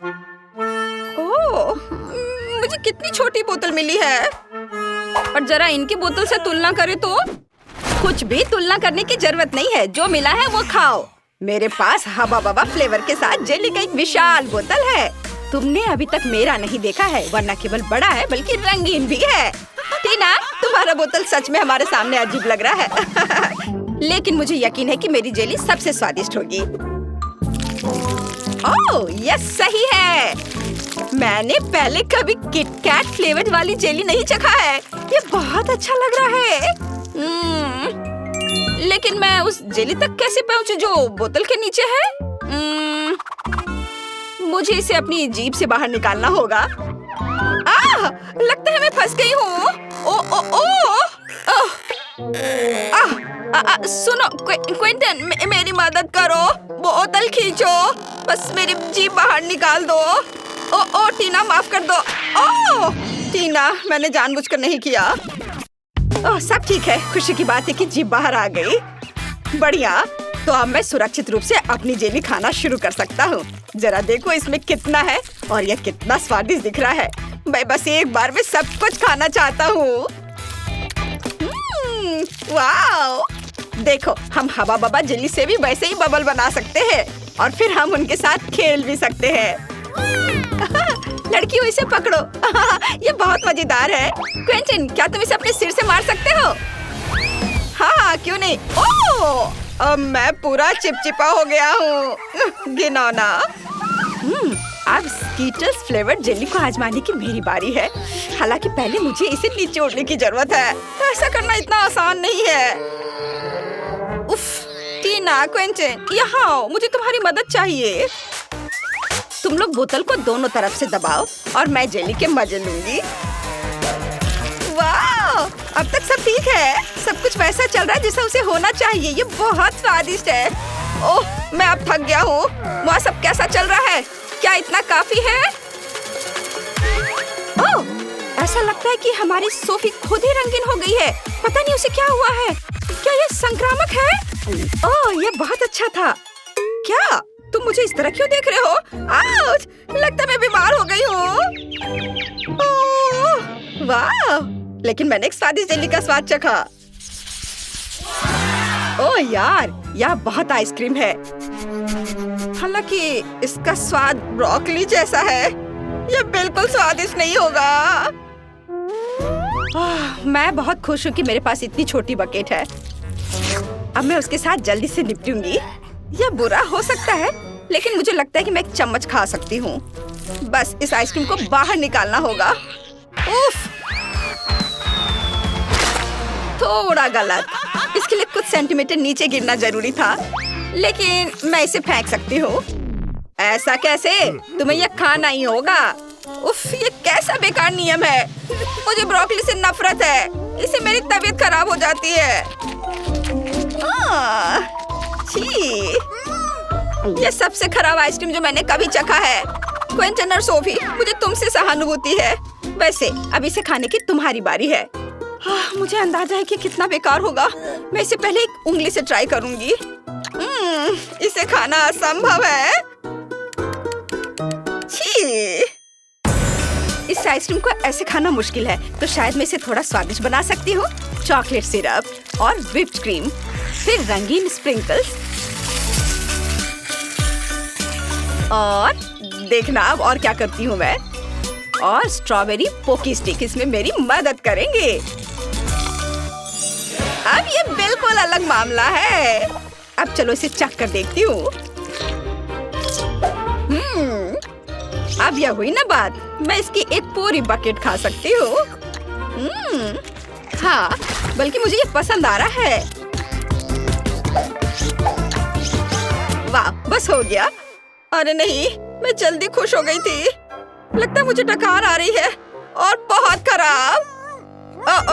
ओह, मुझे कितनी छोटी बोतल मिली है। और जरा इनकी बोतल से तुलना करें तो कुछ भी तुलना करने की जरूरत नहीं है। जो मिला है वो खाओ। मेरे पास हबा बबा फ्लेवर के साथ जेली का एक विशाल बोतल है। तुमने अभी तक मेरा नहीं देखा है, वरना केवल बड़ा है बल्कि रंगीन भी है। टीना, तुम्हारा बोतल सच में हमारे सामने अजीब लग रहा है। लेकिन मुझे यकीन है कि मेरी जेली सबसे स्वादिष्ट होगी। ओह, यह सही है। मैंने पहले कभी किटकैट फ्लेवर वाली जेली नहीं चखा है। ये बहुत अच्छा लग रहा है। लेकिन मैं उस जेली तक कैसे पहुंचूं जो बोतल के नीचे है? मुझे इसे अपनी जीभ से बाहर निकालना होगा। लगता है मैं फंस गई हूँ। सुनो क्विंटन, मेरी मदद करो। बोतल खींचो, बस मेरी जीभ बाहर निकाल दो। ओ टीना, माफ कर दो। टीना, मैंने जानबूझकर नहीं किया। सब ठीक है। खुशी की बात है कि जीभ बाहर आ गई। बढ़िया, तो अब मैं सुरक्षित रूप से अपनी जेली खाना शुरू कर सकता हूँ। जरा देखो इसमें कितना है और यह कितना स्वादिष्ट दिख रहा है। मैं बस एक बार में सब कुछ खाना चाहता हूँ। वाओ! देखो, हम हबा बबा जेली से भी वैसे ही बबल बना सकते हैं और फिर हम उनके साथ खेल भी सकते हैं। लड़कियों, इसे पकड़ो। ये बहुत मजेदार है। क्विंटन, क्या तुम इसे अपने सिर से मार सकते हो? हाँ, क्यों नहीं। अब मैं पूरा चिपचिपा हो गया हूँ। घिनौना। अब स्कीटर्स फ्लेवर्ड जेली को आजमाने की मेरी बारी है। हालांकि पहले मुझे इसे नीचे उड़ने की जरूरत है। ऐसा करना इतना आसान नहीं है। उफ, टीना, क्विंटन, यहाँ आओ, मुझे तुम्हारी मदद चाहिए। तुम लोग बोतल को दोनों तरफ से दबाओ और मैं जेली के मजे लूंगी। वाह! अब तक सब ठीक है। सब कुछ वैसा चल रहा है जैसा उसे होना चाहिए। ये बहुत स्वादिष्ट है। ओह, मैं अब थक गया हूँ। वहाँ सब कैसा चल रहा है? क्या इतना काफी है? ओह, ऐसा लगता है कि हमारी सोफी खुद ही रंगीन हो गई है। पता नहीं उसे क्या हुआ है। क्या ये संक्रामक है? ओह, ये बहुत अच्छा था। क्या तुम मुझे इस तरह क्यों देख रहे हो? आउच! लगता है मैं बीमार हो गई हूँ। ओह, वाह! लेकिन मैंने एक स्वादिष्ट जेली का स्वाद चखा। ओह यार, यह बहुत आइसक्रीम है। हालांकि इसका स्वाद ब्रोकली जैसा है। यह बिल्कुल स्वादिष्ट नहीं होगा। मैं बहुत खुश हूँ कि मेरे पास इतनी छोटी बकेट है। अब मैं उसके साथ जल्दी से निपटूंगी। यह बुरा हो सकता है, लेकिन मुझे लगता है कि मैं एक चम्मच खा सकती हूँ। बस इस आइसक्रीम को बाहर निकालना होगा। उफ! थोड़ा गलत। इसके लिए कुछ सेंटीमीटर नीचे गिरना जरूरी था, लेकिन मैं इसे फेंक सकती हूँ। ऐसा कैसे? तुम्हें यह खाना ही होगा। उफ, ये कैसा बेकार नियम है। मुझे ब्रोकली से नफरत है। इससे मेरी तबीयत खराब हो जाती है। छी! ये सबसे खराब आइसक्रीम जो मैंने कभी चखा है। क्विंटन और सोफी, मुझे तुमसे सहानुभूति है। वैसे अब इसे खाने की तुम्हारी बारी है। मुझे अंदाजा है कि कितना बेकार होगा। मैं इसे पहले एक उंगली से ट्राई करूंगी। इसे खाना असंभव है। छी! इस आइसक्रीम को ऐसे खाना मुश्किल है, तो शायद मैं इसे थोड़ा स्वादिष्ट बना सकती हूँ। चॉकलेट सिरप और व्हिप्ड क्रीम, फिर रंगीन स्प्रिंकल्स, और देखना अब और क्या करती हूँ मैं। और स्ट्रॉबेरी पोकी स्टिक इसमें मेरी मदद करेंगे। अब ये बिल्कुल अलग मामला है। अब चलो इसे चख कर देखती हूँ। अब यह हुई ना बात। मैं इसकी एक पूरी बकेट खा सकती हूँ। हाँ, बल्कि मुझे ये पसंद आ रहा है। वाह, बस हो गया। अरे नहीं, मैं जल्दी खुश हो गई थी। लगता है मुझे डकार आ रही है और बहुत खराब।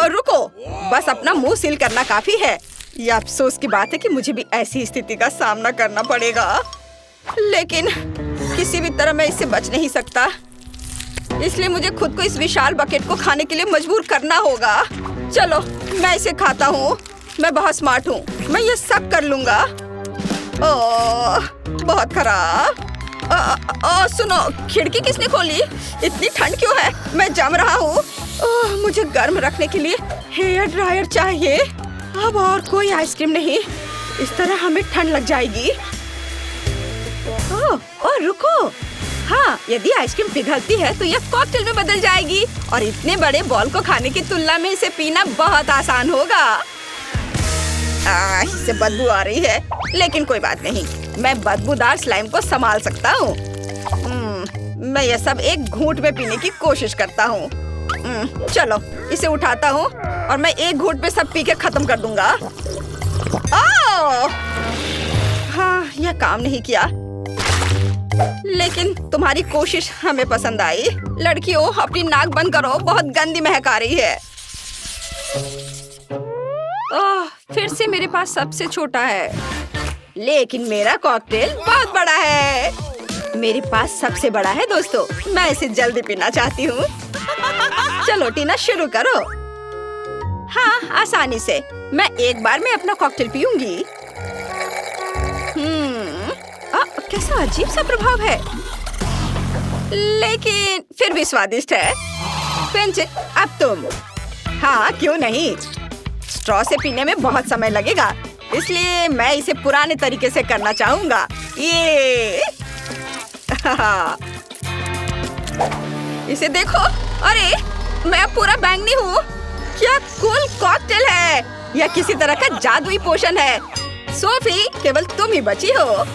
रुको, बस अपना मुंह सील करना काफी है। यह अफसोस की बात है कि मुझे भी ऐसी स्थिति का सामना करना पड़ेगा, लेकिन किसी भी तरह मैं इससे बच नहीं सकता। इसलिए मुझे खुद को इस विशाल बकेट को खाने के लिए मजबूर करना होगा। चलो, मैं इसे खाता हूँ। मैं बहुत स्मार्ट हूँ। मैं ये सब कर लूँगा। ओह, बहुत खराब। सुनो, खिड़की किसने खोली? इतनी ठंड क्यों है? मैं जम रहा हूँ। मुझे गर्म रखने के लिए हेयर ड्रायर चाहिए। अब और कोई आइसक्रीम नहीं, इस तरह हमें ठंड लग जाएगी। ओह रुको, हाँ, यदि आइसक्रीम पिघलती है तो यह कॉकटेल में बदल जाएगी और इतने बड़े बॉल को खाने की तुलना में इसे पीना बहुत आसान होगा। इससे बदबू आ रही है, लेकिन कोई बात नहीं, मैं बदबूदार स्लाइम को संभाल सकता हूँ। मैं यह सब एक घूंट में पीने की कोशिश करता हूँ। चलो इसे उठाता हूँ और मैं एक घूंट में सब पी के खत्म कर दूंगा। हाँ, यह काम नहीं किया, लेकिन तुम्हारी कोशिश हमें पसंद आई। लड़कियों, अपनी नाक बंद करो, बहुत गंदी महक आ रही है। फिर से मेरे पास सबसे छोटा है, लेकिन मेरा कॉकटेल बहुत बड़ा है। मेरे पास सबसे बड़ा है दोस्तों, मैं इसे जल्दी पीना चाहती हूँ। चलो टीना, शुरू करो। हाँ, आसानी से। मैं एक बार में अपना कॉकटेल पीऊंगी। कैसा अजीब सा प्रभाव है, लेकिन फिर भी स्वादिष्ट है। क्विंटन, अब तुम। हाँ, क्यों नहीं। स्ट्रॉ से पीने में बहुत समय लगेगा, इसलिए मैं इसे पुराने तरीके से करना चाहूंगा। ये इसे देखो, अरे मैं पूरा बैंगनी हूँ। क्या कूल कॉकटेल है! यह किसी तरह का जादुई पोषण है। सोफी, केवल तुम ही बची हो।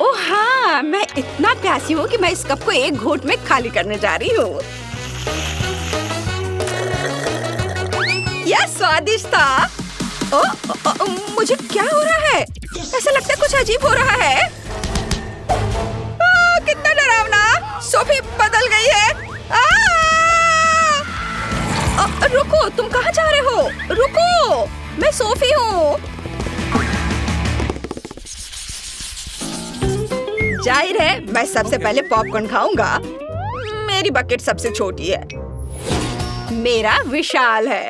ओह हाँ, मैं इतना प्यासी हूँ कि मैं इस कप को एक घूंट में खाली करने जा रही हूँ। यह स्वादिष्ट था। मुझे क्या हो रहा है? ऐसा लगता है कुछ अजीब हो रहा है। कितना डरावना! सोफी बदल गई है। रुको, तुम कहाँ जा रहे हो? रुको, मैं सोफी हूँ। जाहिर है, मैं सबसे पहले पॉपकॉर्न खाऊंगा। मेरी बकेट सबसे छोटी है, मेरा विशाल है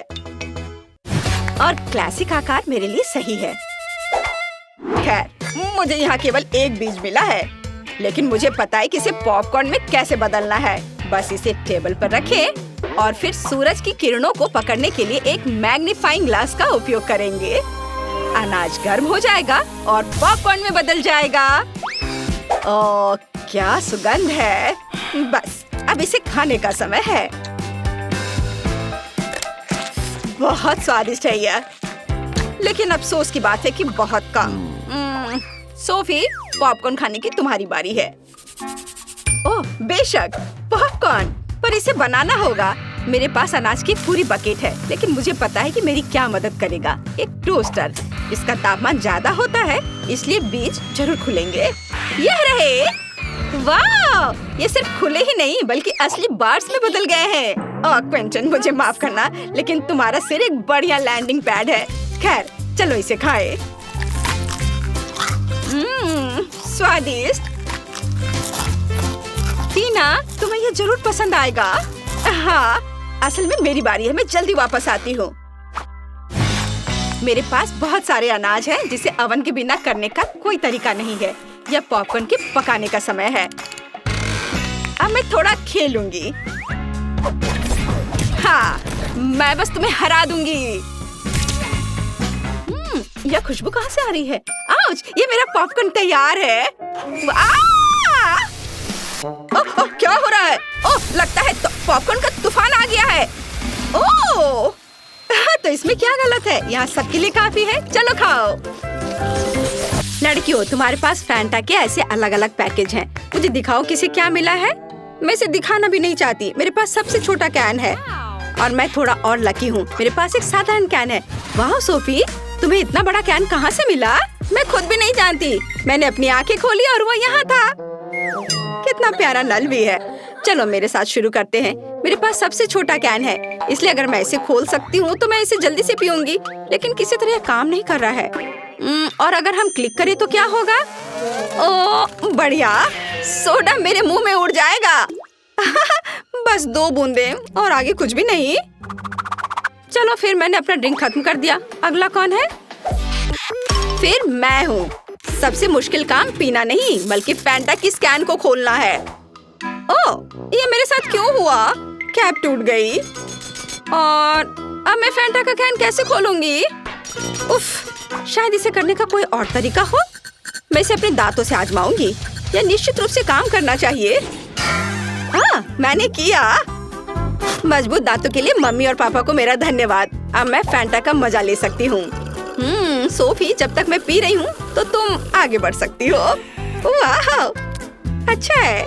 और क्लासिक आकार मेरे लिए सही है। खैर, मुझे यहाँ केवल एक बीज मिला है, लेकिन मुझे पता है कि इसे पॉपकॉर्न में कैसे बदलना है। बस इसे टेबल पर रखें और फिर सूरज की किरणों को पकड़ने के लिए एक मैग्नीफाइंग ग्लास का उपयोग करेंगे। अनाज गर्म हो जाएगा और पॉपकॉर्न में बदल जाएगा। ओह, क्या सुगंध है! बस अब इसे खाने का समय है। बहुत स्वादिष्ट है यह, लेकिन अफसोस की बात है कि बहुत कम। सोफी, पॉपकॉर्न खाने की तुम्हारी बारी है। ओह बेशक, पॉपकॉर्न, पर इसे बनाना होगा। मेरे पास अनाज की पूरी बकेट है, लेकिन मुझे पता है कि मेरी क्या मदद करेगा। एक टोस्टर। इसका तापमान ज्यादा होता है, इसलिए बीज जरूर खुलेंगे। यह रहे। वाह! ये सिर्फ खुले ही नहीं बल्कि असली बार्स में बदल गए हैं। क्विंटन, मुझे माफ करना, लेकिन तुम्हारा सिर एक बढ़िया लैंडिंग पैड है। खैर, चलो इसे खाएं। स्वादिष्ट। टीना, तुम्हें ये जरूर पसंद आएगा। हाँ, असल में मेरी बारी है, मैं जल्दी वापस आती हूँ। मेरे पास बहुत सारे अनाज हैं, जिसे ओवन के बिना करने का कोई तरीका नहीं है। यह पॉपकॉर्न के पकाने का समय है। अब मैं थोड़ा खेलूंगी। हाँ, मैं बस तुम्हें हरा दूंगी। यह खुशबू कहाँ से आ रही है? आउच! ये मेरा पॉपकॉर्न तैयार है। क्या हो रहा है? ओह, लगता है पॉपकॉर्न का तूफान आ गया है। ओह, तो इसमें क्या गलत है? यहाँ सबके लिए काफी है। चलो खाओ। लड़कियों, तुम्हारे पास फैंटा के ऐसे अलग अलग पैकेज हैं। मुझे दिखाओ किसे क्या मिला है। मैं इसे दिखाना भी नहीं चाहती। मेरे पास सबसे छोटा कैन है और मैं थोड़ा और लकी हूँ। मेरे पास एक साधारण कैन है। वाह सोफी, तुम्हें इतना बड़ा कैन कहाँ से मिला? मैं खुद भी नहीं जानती। मैंने अपनी आंखें खोली और वो यहाँ था। कितना प्यारा नल भी है। चलो मेरे साथ शुरू करते हैं। मेरे पास सबसे छोटा कैन है, इसलिए अगर मैं इसे खोल सकती हूँ तो मैं इसे जल्दी से पीऊंगी, लेकिन किसी तरह काम नहीं कर रहा है। और अगर हम क्लिक करें तो क्या होगा? ओह बढ़िया, सोडा मेरे मुंह में उड़ जाएगा। बस 2 बूंदे और आगे कुछ भी नहीं। चलो फिर, मैंने अपना ड्रिंक खत्म कर दिया। अगला कौन है? फिर मैं हूँ। सबसे मुश्किल काम पीना नहीं बल्कि फैंटा की कैन को खोलना है। ओह, ये मेरे साथ क्यों हुआ? कैप टूट गई और अब मैं फैंटा का कैन कैसे खोलूंगी? उफ, शायद इसे करने का कोई और तरीका हो। मैं इसे अपने दांतों से आजमाऊंगी। यह निश्चित रूप से काम करना चाहिए। हाँ, मैंने किया। मजबूत दांतों के लिए मम्मी और पापा को मेरा धन्यवाद। अब मैं फैंटा का मजा ले सकती हूँ। सोफी, जब तक मैं पी रही हूँ तो तुम आगे बढ़ सकती हो। वाह, अच्छा है।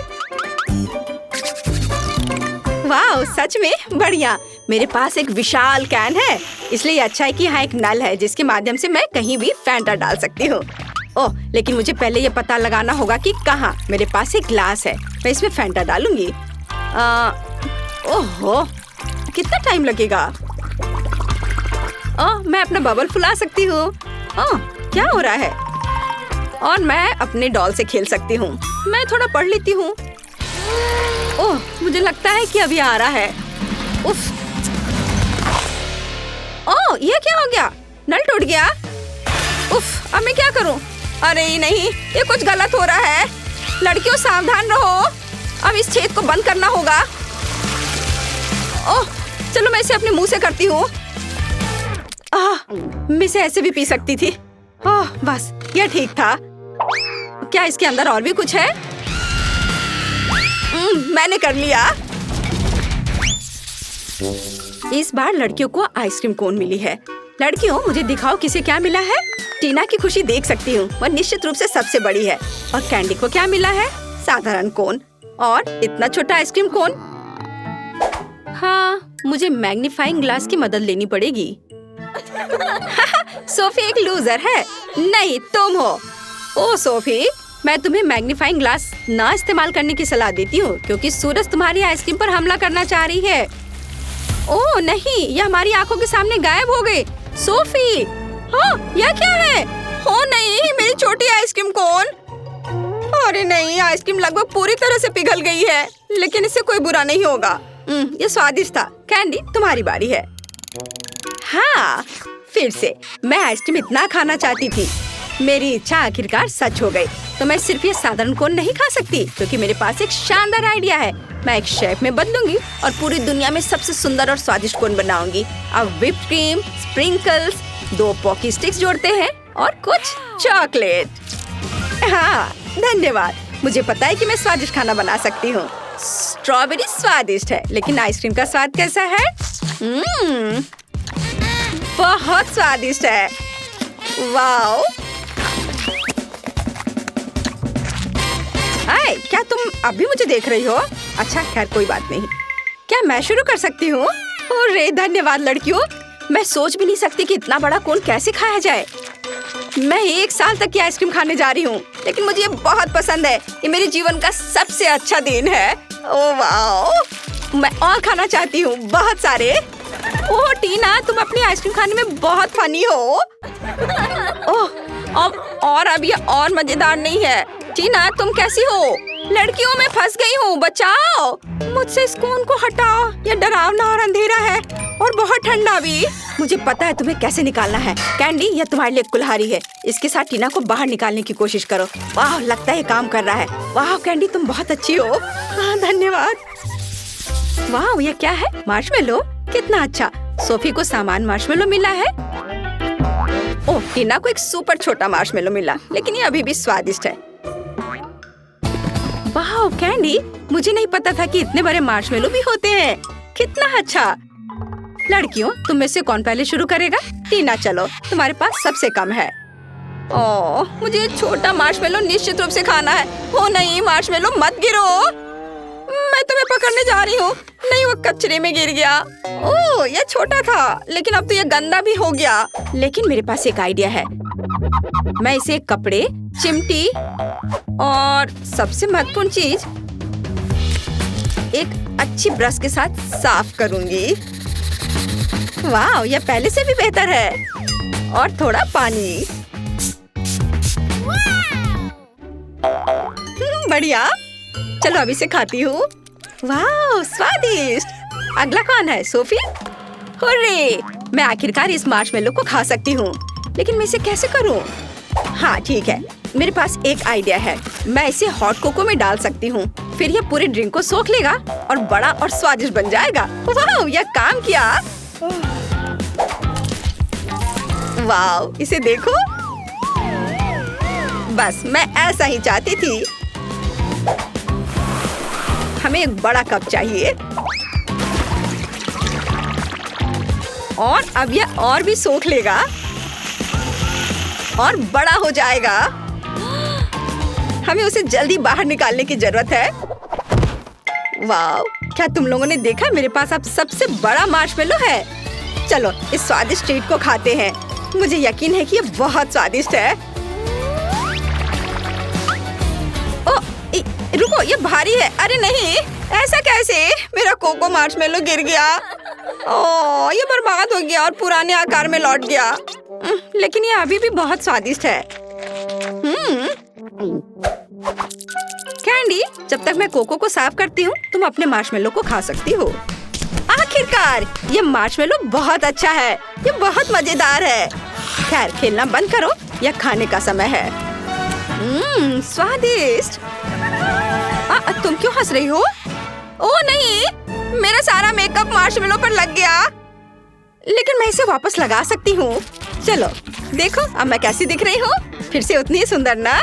वाह, सच में बढ़िया। मेरे पास एक विशाल कैन है, इसलिए अच्छा है कि यहाँ एक नल है जिसके माध्यम से मैं कहीं भी फैंटा डाल सकती हूँ। ओह, लेकिन मुझे पहले ये पता लगाना होगा कि कहाँ। मेरे पास एक ग्लास है, मैं इसमें फैंटा डालूंगी। ओहो, कितना टाइम लगेगा? ओह, मैं अपना बबल फुला सकती हूँ। ओह, क्या हो रहा है? और मैं अपने डॉल से खेल सकती हूँ। मैं थोड़ा पढ़ लेती हूँ। ओह, मुझे लगता है कि अभी आ रहा है। उफ। ओह, ये क्या हो गया? नल टूट गया। उफ, अब मैं क्या करूँ? अरे नहीं, ये कुछ गलत हो रहा है। लड़कियों, सावधान रहो। अब इस छेद को बंद करना होगा। ओह, चलो मैं इसे अपने मुंह से करती हूँ। मैं इसे ऐसे भी पी सकती थी। ओह, बस ये ठीक था। क्या इसके अंदर और भी कुछ है? मैंने कर लिया। इस बार लड़कियों को आइसक्रीम कोन मिली है। लड़कियों, मुझे दिखाओ किसे क्या मिला है। टीना की खुशी देख सकती हूँ, वह निश्चित रूप से सबसे बड़ी है। और कैंडी को क्या मिला है? साधारण कोन। और इतना छोटा आइसक्रीम कोन। हाँ, मुझे मैग्नीफाइंग ग्लास की मदद लेनी पड़ेगी। सोफी एक लूजर है। नहीं, तुम हो। ओ सोफी, मैं तुम्हें मैग्नीफाइंग ग्लास ना इस्तेमाल करने की सलाह देती हूँ क्योंकि सूरज तुम्हारी आइसक्रीम पर हमला करना चाह रही है। ओह नहीं, यह हमारी आंखों के सामने गायब हो गई। सोफी, हाँ, यह क्या है? हो नहीं, मेरी छोटी आइसक्रीम कोन। अरे नहीं, आइसक्रीम लगभग पूरी तरह से पिघल गई है, लेकिन इससे कोई बुरा नहीं होगा। ये स्वादिष्ट था। कैंडी, तुम्हारी बारी है। हाँ, फिर से मैं आइसक्रीम इतना खाना चाहती थी। मेरी इच्छा आखिरकार सच हो गई। तो मैं सिर्फ ये साधारण कोन नहीं खा सकती क्योंकि मेरे पास एक शानदार आइडिया है। मैं एक शेफ में बदलूंगी और पूरी दुनिया में सबसे सुंदर और स्वादिष्ट कोन बनाऊंगी। अब व्हिप्ड क्रीम, स्प्रिंकल्स, 2 पॉकी स्टिक्स जोड़ते हैं और कुछ चॉकलेट। हाँ, धन्यवाद। मुझे पता है कि मैं स्वादिष्ट खाना बना सकती हूँ। स्ट्रॉबेरी स्वादिष्ट है, लेकिन आइसक्रीम का स्वाद कैसा है? बहुत स्वादिष्ट है। वाओ! हाय, क्या तुम अभी मुझे देख रही हो? अच्छा, खैर कोई बात नहीं। क्या मैं शुरू कर सकती हूँ? अरे धन्यवाद लड़कियों। मैं सोच भी नहीं सकती कि इतना बड़ा कोन कैसे खाया जाए। मैं 1 साल तक की आइसक्रीम खाने जा रही हूँ, लेकिन मुझे ये बहुत पसंद है। ये मेरे जीवन का सबसे अच्छा दिन है। Oh wow! मैं और खाना चाहती हूँ, बहुत सारे। ओह टीना, तुम अपनी आइसक्रीम खाने में बहुत फनी हो। ओह, अब ये और मजेदार नहीं है। टीना, तुम कैसी हो? लड़कियों, मैं फंस गई हूँ, बचाओ! मुझसे इस कोन को हटाओ। ये डरावना और अंधेरा है और बहुत ठंडा भी। मुझे पता है तुम्हें कैसे निकालना है। कैंडी, यह तुम्हारे लिए कुल्हाड़ी है। इसके साथ टीना को बाहर निकालने की कोशिश करो। वाह, लगता है ये काम कर रहा है। वाह कैंडी, तुम बहुत अच्छी हो। हाँ, धन्यवाद। वाह, ये क्या है? मार्शमेलो? कितना अच्छा। सोफी को सामान मार्शमेलो मिला है। ओह, टीना को एक सुपर छोटा मार्शमेलो मिला, लेकिन ये अभी भी स्वादिष्ट है। वाह कैंडी, मुझे नहीं पता था कि इतने बड़े मार्शमेलो भी होते हैं। कितना अच्छा। लड़कियों, तुम में से कौन पहले शुरू करेगा? टीना, चलो, तुम्हारे पास सबसे कम है। ओह, मुझे छोटा मार्शमेलो निश्चित रूप से खाना है। हो नहीं, मार्शमेलो मत गिरो। मैं तुम्हें पकड़ने जा रही हूँ। नहीं, वो कचरे में गिर गया। ओह, ये छोटा था, लेकिन अब तो ये गंदा भी हो गया। लेकिन मेरे पास एक आइडिया है। मैं इसे एक कपड़े, चिमटी और सबसे महत्वपूर्ण चीज, एक अच्छी ब्रश के साथ साफ करूंगी। वाह, यह पहले से भी बेहतर है। और थोड़ा पानी। बढ़िया। चलो अभी से खाती हूँ। वाह, स्वादिष्ट। अगला कौन है? सोफी? हुर्रे! मैं आखिरकार इस मार्शमेलो को खा सकती हूँ, लेकिन मैं इसे कैसे करूँ? हाँ ठीक है, मेरे पास एक आइडिया है। मैं इसे हॉट कोको में डाल सकती हूँ, फिर ये पूरे ड्रिंक को सोख लेगा और बड़ा और स्वादिष्ट बन जाएगा। वाह, यह काम किया। वाह, इसे देखो। बस मैं ऐसा ही चाहती थी। हमें एक बड़ा कप चाहिए और अब यह और भी सोख लेगा और बड़ा हो जाएगा। हमें उसे जल्दी बाहर निकालने की जरूरत है। वाह, क्या तुम लोगों ने देखा? मेरे पास अब सबसे बड़ा मार्शमेलो है। चलो इस स्वादिष्ट ट्रीट को खाते हैं। मुझे यकीन है कि ये बहुत स्वादिष्ट है। रुको, ये भारी है। अरे नहीं, ऐसा कैसे? मेरा कोको मार्शमेलो गिर गया। ओह, ये बर्बाद हो गया और पुराने आकार में लौट गया। लेकिन ये अभी भी बहुत स्वादिष्ट है। कैंडी, जब तक मैं कोको को साफ करती हूँ, तुम अपने मार्शमेलो को खा सकती हो। आखिरकार, ये मार्शमेलो बहुत अच्छा है। ये बहुत मजेदार है। खैर, खेलना बंद करो, यह खाने का समय है। स्वादिष्ट। तुम क्यों हंस रही हो? ओह नहीं, मेरा सारा मेकअप मार्शमेलो पर लग गया। लेकिन मैं इसे वापस लगा सकती हूँ। चलो देखो, अब मैं कैसी दिख रही हूँ? फिर से उतनी ही सुंदर ना?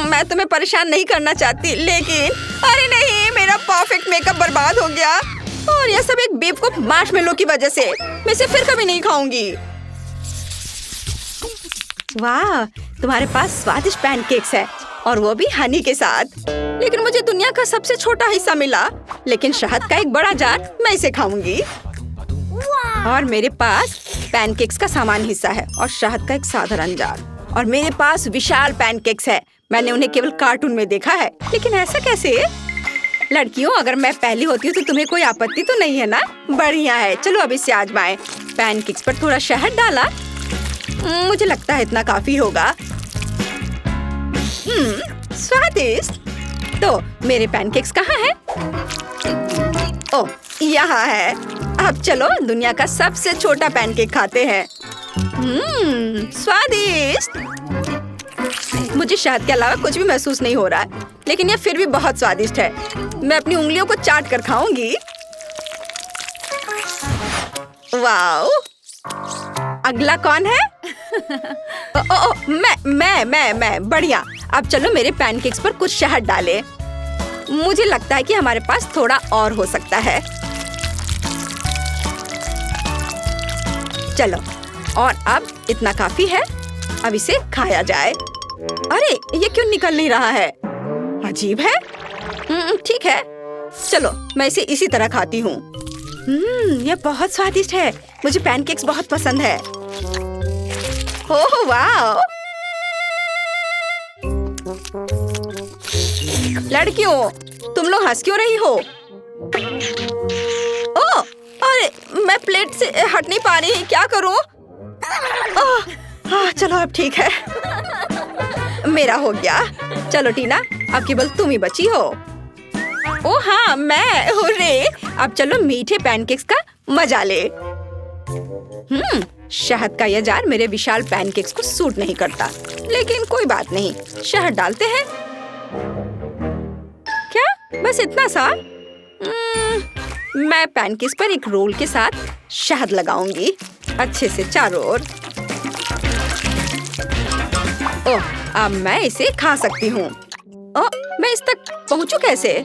मैं तुम्हें परेशान नहीं करना चाहती, लेकिन अरे नहीं, मेरा परफेक्ट मेकअप बर्बाद हो गया। और यह सब एक बेवकूफ मार्शमेलो की वजह से। मैं इसे फिर कभी नहीं खाऊंगी। वाह, तुम्हारे पास स्वादिष्ट पैनकेक्स है और वो भी हनी के साथ। लेकिन मुझे दुनिया का सबसे छोटा हिस्सा मिला। लेकिन शहद का एक बड़ा जार, मैं इसे खाऊंगी। और मेरे पास पैनकेक्स का सामान्य हिस्सा है और शहद का एक साधारण जार। और मेरे पास विशाल पैनकेक्स है। मैंने उन्हें केवल कार्टून में देखा है। लेकिन ऐसा कैसे? लड़कियों, अगर मैं पहली होती हूँ तो तुम्हें कोई आपत्ति तो नहीं है ना? बढ़िया है, चलो अब इसे आजमाएं। पैनकेक्स पर थोड़ा शहद डाला। मुझे लगता है इतना काफी होगा। स्वादिष्ट। तो मेरे पैनकेक्स कहाँ हैं? ओह, यहाँ है। अब चलो दुनिया का सबसे छोटा पैनकेक खाते हैं। स्वादिष्ट। मुझे शहद के अलावा कुछ भी महसूस नहीं हो रहा है, लेकिन यह फिर भी बहुत स्वादिष्ट है। मैं अपनी उंगलियों को चाट कर खाऊंगी। वाओ, अगला कौन है? मैं। बढ़िया। अब चलो मेरे पैनकेक्स पर कुछ शहद डालें। मुझे लगता है कि हमारे पास थोड़ा और हो सकता है। चलो, और अब इतना काफी है। अब इसे खाया जाए। अरे, ये क्यों निकल नहीं रहा है? अजीब है। ठीक है, चलो मैं इसे इसी तरह खाती हूँ। यह बहुत स्वादिष्ट है। मुझे पैनकेक्स बहुत पसंद है। ओह वाह! लड़कियों, तुम लोग हंस क्यों रही हो? ओह, अरे मैं प्लेट से हट नहीं पा रही। क्या करूं? चलो अब ठीक है। मेरा हो गया। चलो टीना, अब केवल तुम ही बची हो। ओह हाँ, मैं। हुर्रे! अब चलो मीठे पैनकेक्स का मजा ले। शहद का यह जार मेरे विशाल पैनकेक्स को सूट नहीं करता, लेकिन कोई बात नहीं, शहद डालते हैं। क्या? बस इतना सा? मैं पैनकेक्स पर एक रोल के साथ शहद लगाऊंगी, अच्छे से चारों ओर। ओह, अब मैं इसे खा सकती हूँ। ओह, मैं इस तक पहुँचूं कैसे?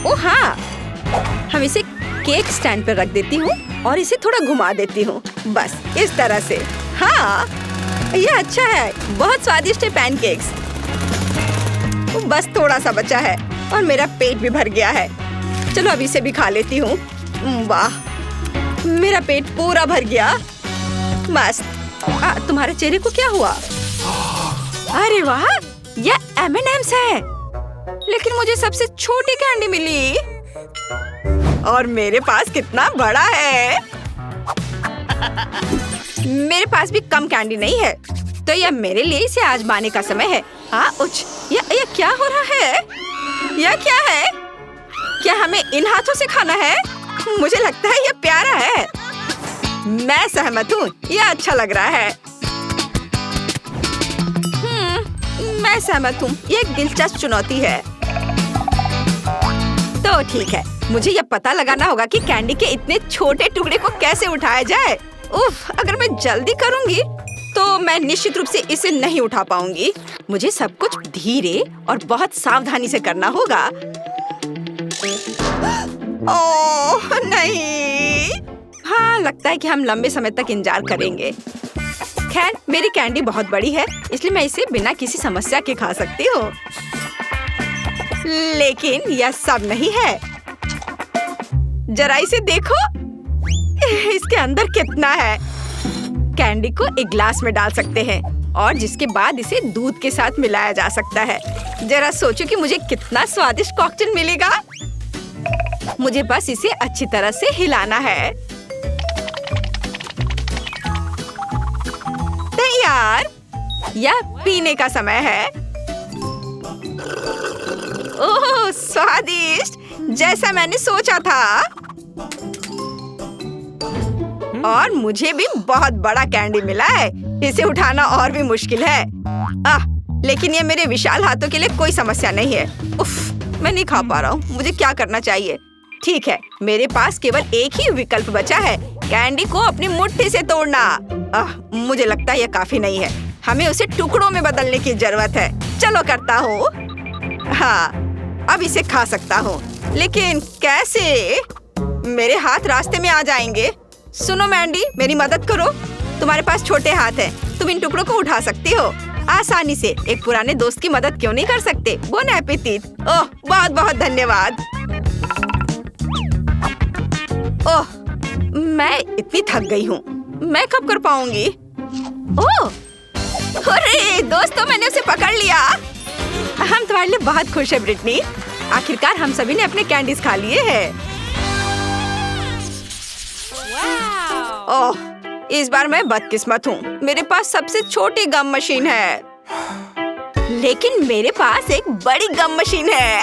ओह हाँ, हम इसे केक स्टैंड पर रख देती हूँ और इसे थोड़ा घुमा देती हूँ, बस इस तरह से। हाँ, यह अच्छा है। बहुत स्वादिष्ट है पैनकेक्स। बस थोड़ा सा बचा है और मेरा पेट भी भर गया है। चलो अब इसे भी खा लेती हूँ। वाह, मेरा पेट पूरा भर गया। मस्त। तुम्हारे चेहरे को क्या हुआ? अरे वाह, यह M&M's है। लेकिन मुझे सबसे छोटी कैंडी मिली और मेरे पास कितना बड़ा है। मेरे पास भी कम कैंडी नहीं है, तो यह मेरे लिए इसे आजमाने का समय है। यह क्या हो रहा है? यह क्या है? क्या हमें इन हाथों से खाना है? मुझे लगता है यह प्यारा है। मैं सहमत हूँ, यह अच्छा लग रहा है। मैं सहमत हूँ, ये एक दिलचस्प चुनौती है। तो ठीक है, मुझे ये पता लगाना होगा कि कैंडी के इतने छोटे टुकड़े को कैसे उठाया जाए। उफ, अगर मैं जल्दी करूँगी तो मैं निश्चित रूप से इसे नहीं उठा पाऊंगी। मुझे सब कुछ धीरे और बहुत सावधानी से करना होगा। ओह नहीं। हाँ, लगता है कि हम लंबे समय तक इंतजार करेंगे। खैर, मेरी कैंडी बहुत बड़ी है, इसलिए मैं इसे बिना किसी समस्या के खा सकती हूँ। लेकिन यह सब नहीं है। जरा इसे देखो, इसके अंदर कितना है। कैंडी को एक ग्लास में डाल सकते हैं और जिसके बाद इसे दूध के साथ मिलाया जा सकता है। जरा सोचो कि मुझे कितना स्वादिष्ट कॉकटेल मिलेगा। मुझे बस इसे अच्छी तरह से हिलाना है। तैयार। यह पीने का समय है। ओह, स्वादिष्ट, जैसा मैंने सोचा था। और मुझे भी बहुत बड़ा कैंडी मिला है। इसे उठाना और भी मुश्किल है। लेकिन ये मेरे विशाल हाथों के लिए कोई समस्या नहीं है। उफ, मैं नहीं खा पा रहा हूँ। मुझे क्या करना चाहिए? ठीक है, मेरे पास केवल एक ही विकल्प बचा है, कैंडी को अपनी मुट्ठी से तोड़ना। मुझे लगता है यह काफी नहीं है। हमें उसे टुकड़ों में बदलने की जरूरत है। चलो करता हूँ। हाँ, अब इसे खा सकता हूँ, लेकिन कैसे? मेरे हाथ रास्ते में आ जाएंगे। सुनो मैंडी, मेरी मदद करो। तुम्हारे पास छोटे हाथ हैं, तुम इन टुकड़ों को उठा सकती हो आसानी से। एक पुराने दोस्त की मदद क्यों नहीं कर सकते? Bone appétit. ओह, बहुत बहुत धन्यवाद। ओह, मैं इतनी थक गई हूँ, मैं कब कर पाऊंगी? ओह, अरे दोस्तों, मैंने उसे पकड़ लिया। हम तुम्हारे लिए बहुत खुश है ब्रिटनी। आखिरकार हम सभी ने अपने कैंडीज खा लिए हैं। ओह, इस बार मैं बदकिस्मत हूँ। मेरे पास सबसे छोटी गम मशीन है, लेकिन मेरे पास एक बड़ी गम मशीन है।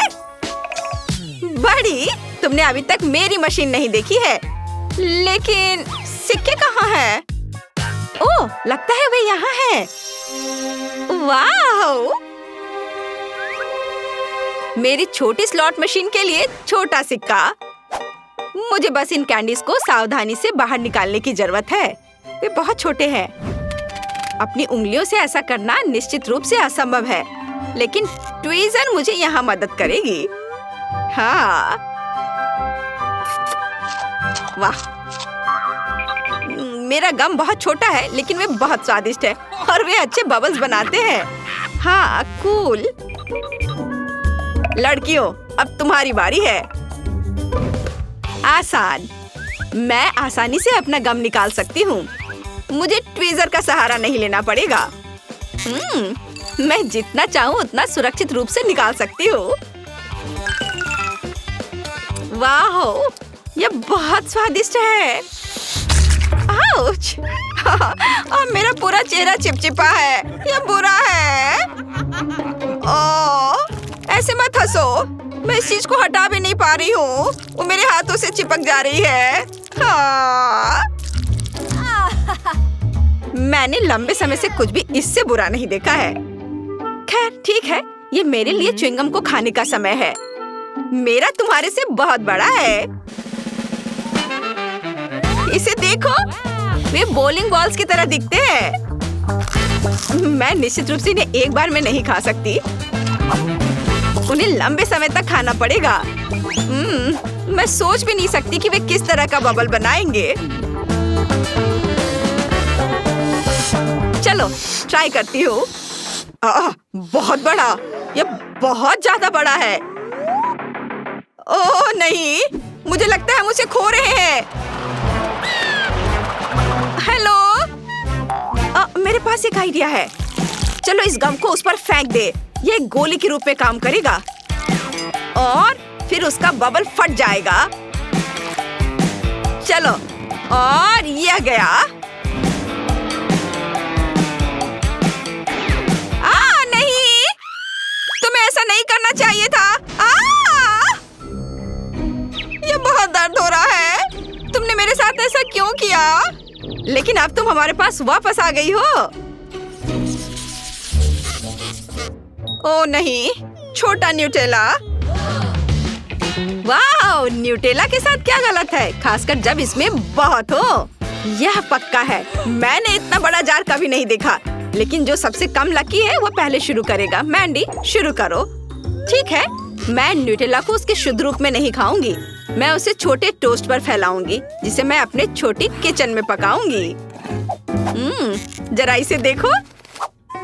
बड़ी? तुमने अभी तक मेरी मशीन नहीं देखी है। लेकिन सिक्के कहाँ हैं? ओह, लगता है वे यहाँ हैं। वाह! मेरी छोटी स्लॉट मशीन के लिए छोटा सिक्का। मुझे बस इन कैंडीज को सावधानी से बाहर निकालने की जरूरत है। वे बहुत छोटे हैं। अपनी उंगलियों से ऐसा करना निश्चित रूप से असंभव है, लेकिन ट्वीजर मुझे यहाँ मदद करेगी। हाँ, वाह! मेरा गम बहुत छोटा है, लेकिन वे बहुत स्वादिष्ट है और वे अच्छे बबल्स बनाते हैं। हाँ, कूल। लड़कियों, अब तुम्हारी बारी है। आसान। मैं आसानी से अपना गम निकाल सकती हूँ। मुझे ट्वीजर का सहारा नहीं लेना पड़ेगा। मैं जितना चाहूँ उतना सुरक्षित रूप से निकाल सकती हूँ। वाह, यह बहुत स्वादिष्ट है। आउच! अब मेरा पूरा चेहरा चिपचिपा है। यह बुरा है। ओह, ऐसे मत हंसो। मैं इस चीज को हटा भी नहीं पा रही हूँ। वो मेरे हाथों से चिपक जा रही है। हाँ। मैंने लंबे समय से कुछ भी इससे बुरा नहीं देखा है। खैर, ठीक है, ये मेरे लिए च्युइंगम को खाने का समय है। मेरा तुम्हारे से बहुत बड़ा है। इसे देखो, वे बॉलिंग बॉल्स की तरह दिखते हैं। मैं निश्चित रूप से इन्हें एक बार में नहीं खा सकती। उन्हें लंबे समय तक खाना पड़ेगा। मैं सोच भी नहीं सकती कि वे किस तरह का बबल बनाएंगे। चलो ट्राई करती हूँ। बहुत बड़ा, यह बहुत ज्यादा बड़ा है। ओह नहीं, मुझे लगता है हम उसे खो रहे हैं। हेलो, मेरे पास एक आइडिया है। चलो इस गम को उस पर फेंक दे। ये एक गोली के रूप में काम करेगा और फिर उसका बबल फट जाएगा। चलो, और यह गया। नहीं, तुम्हें ऐसा नहीं करना चाहिए था। यह बहुत दर्द हो रहा है। तुमने मेरे साथ ऐसा क्यों किया? लेकिन अब तुम हमारे पास वापस आ गई हो। ओ नहीं, छोटा न्यूटेला। वाह, न्यूटेला के साथ क्या गलत है, खासकर जब इसमें बहुत हो। यह पक्का है, मैंने इतना बड़ा जार कभी नहीं देखा। लेकिन जो सबसे कम लकी है वो पहले शुरू करेगा। मैंडी, शुरू करो। ठीक है, मैं न्यूटेला को उसके शुद्ध रूप में नहीं खाऊंगी। मैं उसे छोटे टोस्ट पर फैलाऊंगी, जिसे मैं अपने छोटी किचन में पकाऊंगी। जरा इसे देखो,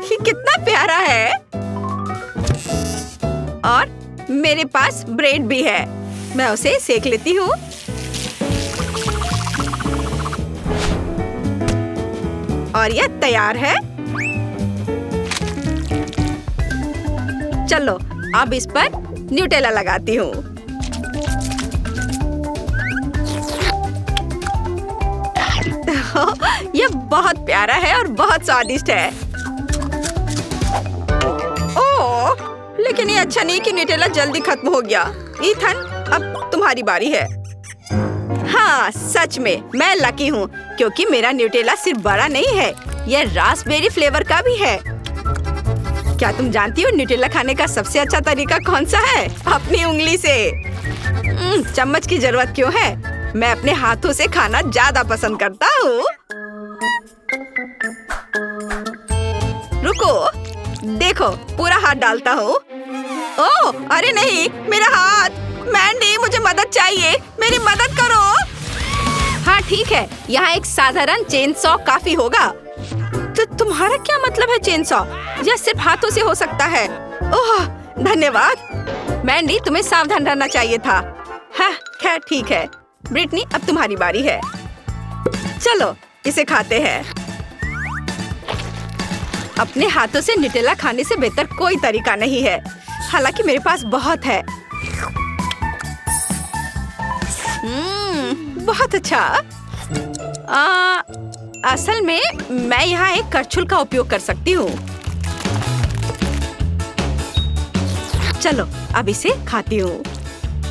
ये कितना प्यारा है। और मेरे पास ब्रेड भी है, मैं उसे सेक लेती हूँ। और यह तैयार है। चलो, अब इस पर न्यूटेला लगाती हूँ। यह बहुत प्यारा है और बहुत स्वादिष्ट है। ओह, लेकिन ये अच्छा नहीं कि न्यूटेला जल्दी खत्म हो गया। ईथन, अब तुम्हारी बारी है। हाँ, सच में मैं लकी हूँ, क्योंकि मेरा न्यूटेला सिर्फ बड़ा नहीं है, यह रास्पबेरी फ्लेवर का भी है। क्या तुम जानती हो न्यूटेला खाने का सबसे अच्छा तरीका कौन सा है? अपनी उंगली से। चम्मच की जरूरत क्यों है? मैं अपने हाथों से खाना ज्यादा पसंद करता हूँ। रुको, देखो, पूरा हाथ डालता हूँ। ओह, अरे नहीं, मेरा हाथ। मैंडी, मुझे मदद चाहिए, मेरी मदद करो। हाँ ठीक है, यहाँ एक साधारण चेन सॉ काफी होगा। तो तुम्हारा क्या मतलब है चेन सॉ? यह सिर्फ हाथों से हो सकता है। ओह, धन्यवाद। मैंडी, तुम्हें सावधान रहना चाहिए था। हाँ, खैर ठीक है। ब्रिटनी, अब तुम्हारी बारी है। चलो, इसे खाते हैं। अपने हाथों से न्यूटेला खाने से बेहतर कोई तरीका नहीं है, हालांकि मेरे पास बहुत है। बहुत अच्छा। असल में मैं यहाँ एक करछुल का उपयोग कर सकती हूँ। चलो, अब इसे खाती हूँ।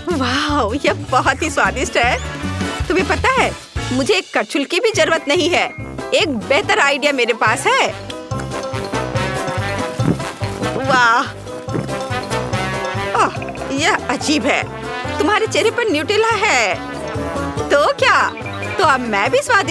वाह, यह बहुत ही स्वादिष्ट है। तुम्हें पता है, मुझे एक करछुल की भी जरूरत नहीं है। एक बेहतर आइडिया मेरे पास है। वाह, ओह, यह अजीब है। तुम्हारे चेहरे पर न्यूटेला है, तो क्या? तो अब मैं भी स्वादिष्ट